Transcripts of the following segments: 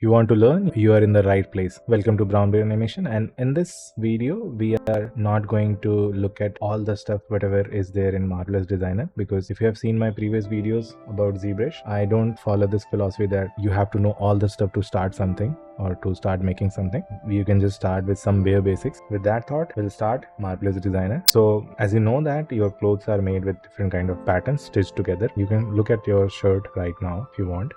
you want to learn, you are in the right place. Welcome to Brown Bear Animation, and in this video we are not going to look at all the stuff whatever is there in Marvelous Designer, because if you have seen my previous videos about ZBrush, I don't follow this philosophy that you have to know all the stuff to start something or to start making something. You can just start with some bare basics. With that thought, we'll start Marvelous Designer. So as you know that your clothes are made with different kind of patterns stitched together. You can look at your shirt right now if you want,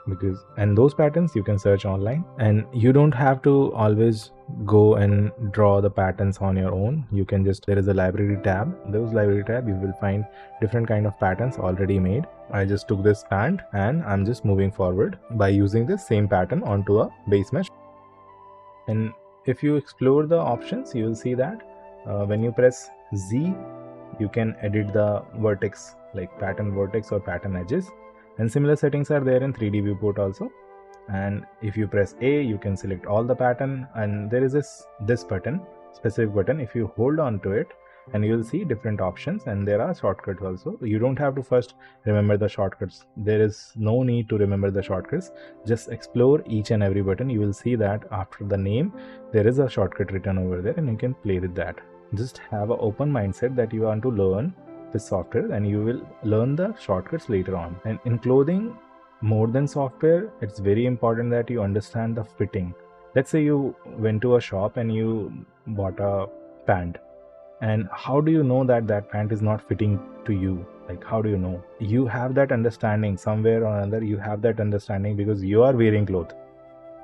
and those patterns you can search online, and you don't have to always go and draw the patterns on your own. You can just, there is a library tab. Those library tab you will find different kind of patterns already made. I just took this pant and I'm just moving forward by using this same pattern onto a base mesh. And if you explore the options, you will see that when you press Z, you can edit the vertex, like pattern vertex or pattern edges, and similar settings are there in 3D viewport also. And if you press A, you can select all the pattern, and there is this button, specific button. If you hold on to it, and you will see different options, and there are shortcuts also. You don't have to first remember the shortcuts. There is no need to remember the shortcuts. Just explore each and every button. You will see that after the name there is a shortcut written over there, and you can play with that. Just have an open mindset that you want to learn this software, and you will learn the shortcuts later on. And in clothing, more than software, it's very important that you understand the fitting. Let's say you went to a shop and you bought a pant, and how do you know that that pant is not fitting to you? Like, how do you know? You have that understanding somewhere or another. You have that understanding because you are wearing clothes,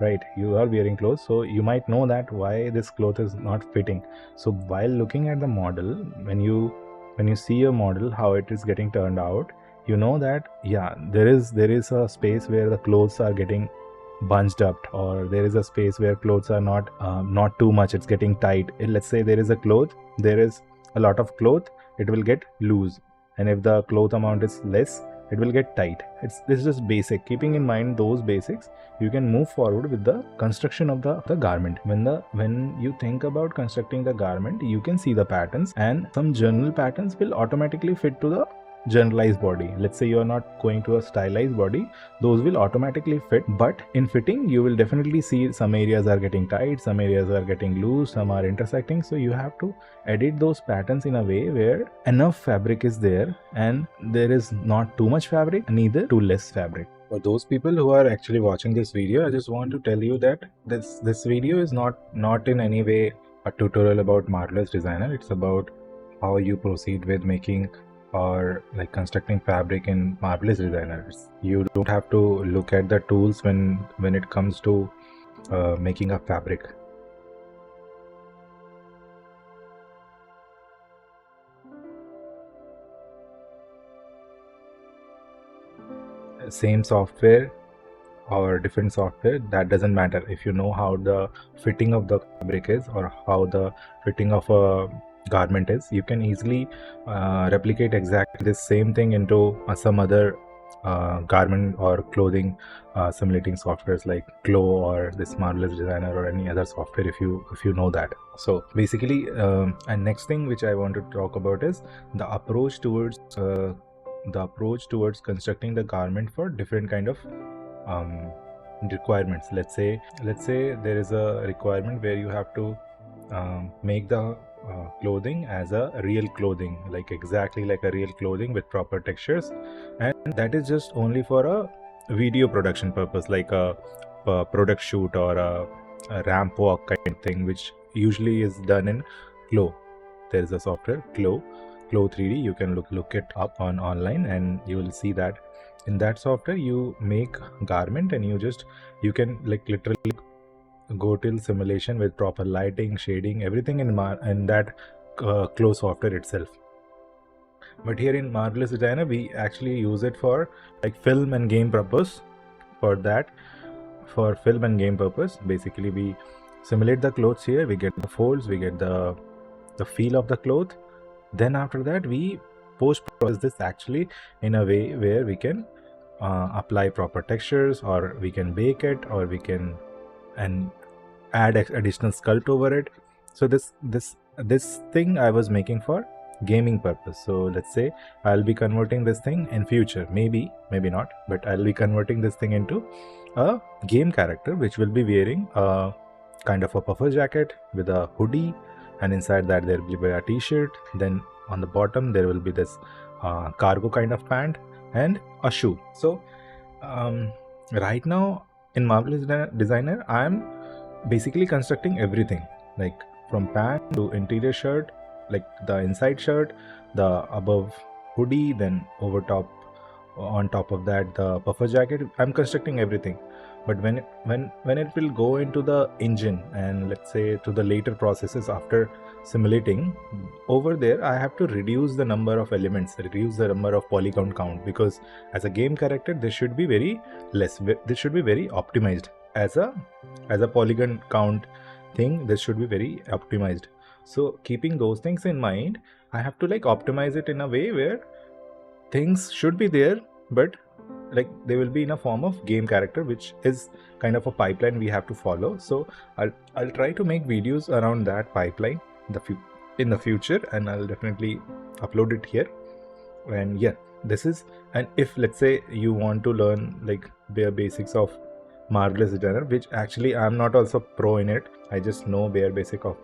right? You are wearing clothes, so you might know that why this cloth is not fitting. So while looking at the model, when you see a model, how it is getting turned out, you know that yeah, there is a space where the clothes are getting bunched up, or there is a space where clothes are not too much, it's getting tight. Let's say there is a lot of cloth, it will get loose, and if the cloth amount is less, it will get tight. This is just basic. Keeping in mind those basics, you can move forward with the construction of the garment. When you think about constructing the garment, you can see the patterns, and some general patterns will automatically fit to the generalized body. Let's say you are not going to a stylized body, those will automatically fit. But in fitting, you will definitely see some areas are getting tight, some areas are getting loose, some are intersecting. So you have to edit those patterns in a way where enough fabric is there, and there is not too much fabric, neither too less fabric. For those people who are actually watching this video, I just want to tell you that this video is not in any way a tutorial about Marvelous Designer. It's about how you proceed with making or like constructing fabric in Marvelous Designer. You don't have to look at the tools when it comes to making a fabric. Same software or different software, that doesn't matter. If you know how the fitting of the fabric is, or how the fitting of a garment is, you can easily replicate exactly the same thing into some other garment or clothing simulating softwares like Glow or this Marvelous Designer or any other software, if you know that. So basically, and next thing which I want to talk about is the approach towards constructing the garment for different kind of requirements. Let's say there is a requirement where you have to make the clothing as a real clothing, like exactly like a real clothing with proper textures, and that is just only for a video production purpose, like a product shoot or a ramp walk kind of thing, which usually is done in Glow. There is a software Glow 3D. You can look it up online, and you will see that in that software you make garment, and you can like literally go till simulation with proper lighting, shading, everything in that Glow software itself. But here in Marvelous Designer, we actually use it for like film and game purpose. For film and game purpose, basically we simulate the clothes here, we get the folds, we get the feel of the cloth. Then after that, we post process this actually in a way where we can apply proper textures, or we can bake it, or we can add additional sculpt over it. So this thing I was making for gaming purpose. So let's say I'll be converting this thing in future, maybe not, but I'll be converting this thing into a game character which will be wearing a kind of a puffer jacket with a hoodie, and inside that there will be a t-shirt. Then on the bottom there will be this cargo kind of pant and a shoe. So right now in Marvelous Designer I am basically constructing everything, like from pant to interior shirt, like the inside shirt, the above hoodie, then over top, on top of that the puffer jacket. I'm constructing everything. But when it will go into the engine, and let's say to the later processes after simulating, over there I have to reduce the number of elements, reduce the number of polygon count, because as a game character this should be very less, this should be very optimized. As a polygon count thing, this should be very optimized. So keeping those things in mind, I have to like optimize it in a way where things should be there, but like they will be in a form of game character, which is kind of a pipeline we have to follow. So I'll try to make videos around that pipeline in the future, and I'll definitely upload it here. And yeah, this is, and if let's say you want to learn like bare basics of Marvelous Designer, which actually I'm not also pro in it, I just know bare basic of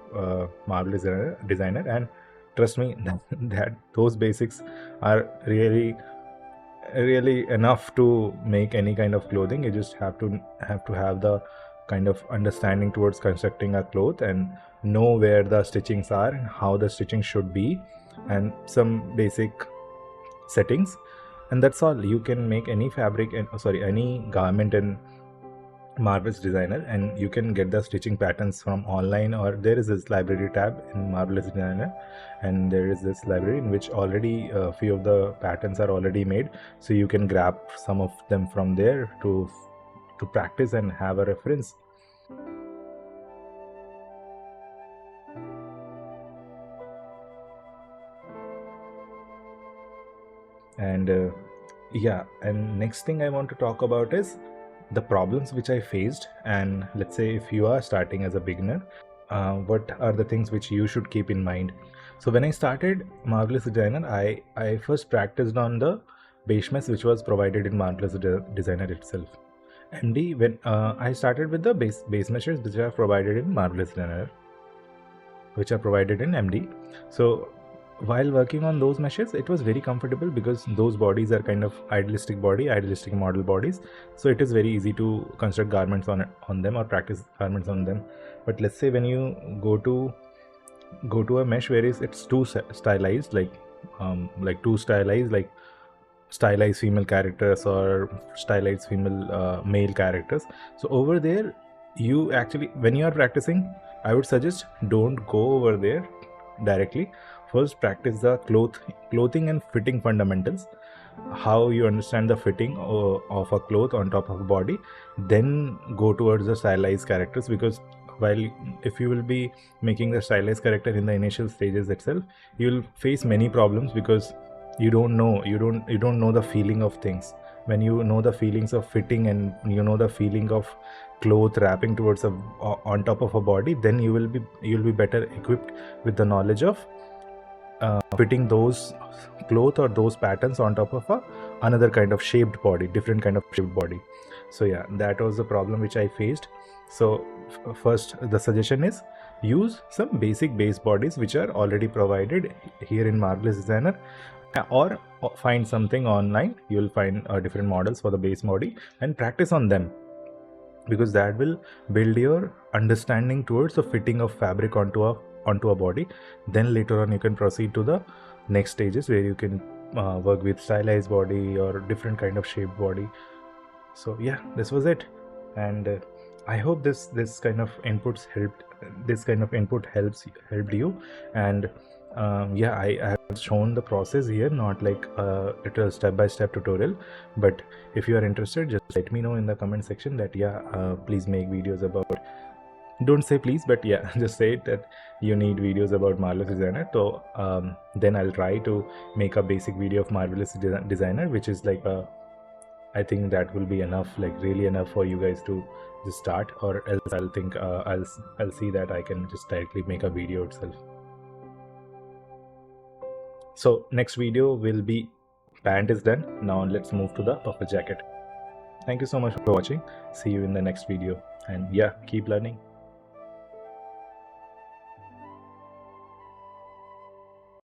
Marvelous Designer, and trust me that those basics are really enough to make any kind of clothing. You just have to have the kind of understanding towards constructing a cloth, and know where the stitchings are and how the stitching should be, and some basic settings, and that's all. You can make any fabric and any garment in Marvelous Designer, and you can get the stitching patterns from online, or there is this library tab in Marvelous Designer, and there is this library in which already a few of the patterns are already made, so you can grab some of them from there to practice and have a reference. And yeah, and next thing I want to talk about is the problems which I faced. And let's say if you are starting as a beginner, what are the things which you should keep in mind? So when I started Marvelous Designer, I first practiced on the base mesh which was provided in Marvelous Designer itself. MD, when I started with the base meshes which are provided in Marvelous Designer, which are provided in MD. So while working on those meshes, it was very comfortable because those bodies are kind of idealistic model bodies, so it is very easy to construct garments on them or practice garments on them. But let's say when you go to a mesh where it's too stylized, like stylized female characters or stylized female male characters, so over there you actually, when you are practicing, I would suggest don't go over there directly. First practice the clothing and fitting fundamentals, how you understand the fitting of a cloth on top of a body, then go towards the stylized characters. Because if you will be making the stylized character in the initial stages itself, you will face many problems because you don't know the feeling of things. When you know the feelings of fitting and you know the feeling of cloth wrapping towards on top of a body, then you'll be better equipped with the knowledge of fitting those cloth or those patterns on top of another kind of shaped body, different kind of shaped body. So yeah, that was the problem which I faced. So first, the suggestion is use some basic base bodies which are already provided here in Marvelous Designer, or find something online. You'll find different models for the base body and practice on them, because that will build your understanding towards the fitting of fabric onto a body. Then later on you can proceed to the next stages where you can work with stylized body or different kind of shaped body. So yeah, this was it, and I hope this kind of inputs helped. This kind of input helped you, and yeah, I have shown the process here, not like it was step-by-step tutorial. But if you are interested, just let me know in the comment section that please make videos about, don't say please, but yeah, just say it that you need videos about Marvelous Designer. So then I'll try to make a basic video of Marvelous Designer, which is like I think that will be enough, like really enough for you guys to just start, or else I'll think I'll see that I can just directly make a video itself. So next video will be pant is done. Now let's move to the puffer jacket. Thank you so much for watching. See you in the next video, and yeah, keep learning.